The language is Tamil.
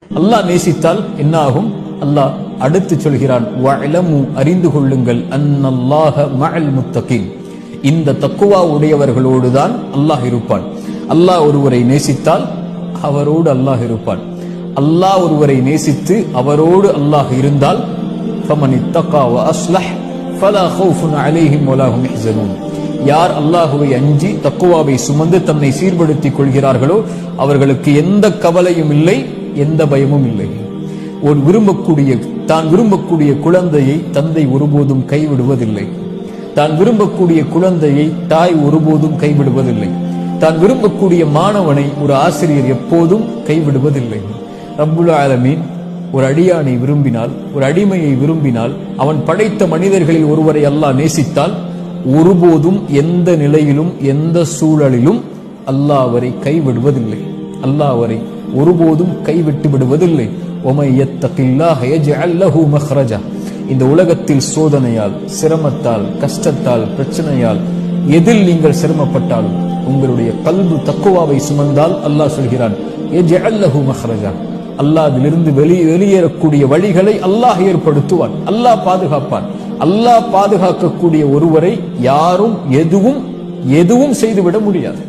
அல்லாஹ் நேசித்தால் என்ன ஆகும்? அல்லாஹ் அடுத்து சொல்கிறான், வஅலமு அறிந்து கொள்ளுங்கள், அன்னல்லாஹ மஅல் முத்தகீன், இந்த தக்குவா உடையவர்களோடுதான் அல்லாஹ் இருப்பான். அல்லாஹ் ஒருவரை நேசித்தால் அவரோடு அல்லாஹ் இருப்பான். அல்லாஹ் ஒருவரை நேசித்து அவரோடு அல்லாஹ் இருந்தால் ஃபமன் இத்தகா வ அஸ்லஹ் ஃபலா கௌஃபுன் அலைஹிம் வலா ஹும் யஹ்ஸனூன், யார் அல்லாஹுவை அஞ்சி தக்குவாவை சுமந்து தன்னை சீர்படுத்திக் கொள்கிறார்களோ அவர்களுக்கு எந்த கவலையும் இல்லை, எந்த பயமும் இல்லை. தான் விரும்பக்கூடிய குழந்தையை தந்தை ஒருபோதும் கைவிடுவதில்லை. தான் விரும்பக்கூடிய குழந்தையை தாய் ஒருபோதும் கைவிடுவதில்லை. தான் விரும்பக்கூடிய மாணவனை ஒரு ஆசிரியர் எப்போதும் கைவிடுவதில்லை. ரப்புல் ஆலமீன் ஒரு அடியானை விரும்பினால், ஒரு அடிமையை விரும்பினால், அவன் படைத்த மனிதர்களில் ஒருவரை அல்லாஹ் நேசித்தால் ஒருபோதும் எந்த நிலையிலும் எந்த சூழலிலும் அல்லாஹ் அவரை கைவிடுவதில்லை. அல்லாஹ் அவரை ஒருபோதும் கைவிட்டு விடுவதில்லை. ஒமை யத்தகில்லாஹ யஜ்அல் லஹு மக்ரஜா, இந்த உலகத்தில் சோதனையால், சிரமத்தால், கஷ்டத்தால், பிரச்சனையால் எதில் நீங்கள் சிரமப்பட்டாலும் உங்களுடைய கல்பு தக்குவாவை சுமந்தால் அல்லாஹ் சொல்கிறான், யஜ்அல் லஹு மக்ரஜா, அல்லாஹ் அதிலிருந்து வெளியேறக்கூடிய வழிகளை அல்லாஹ் ஏற்படுத்துவான், அல்லாஹ் பாதுகாப்பான். அல்லாஹ் பாதுகாக்கக்கூடிய ஒருவரை யாரும் எதுவும் செய்துவிட முடியாது.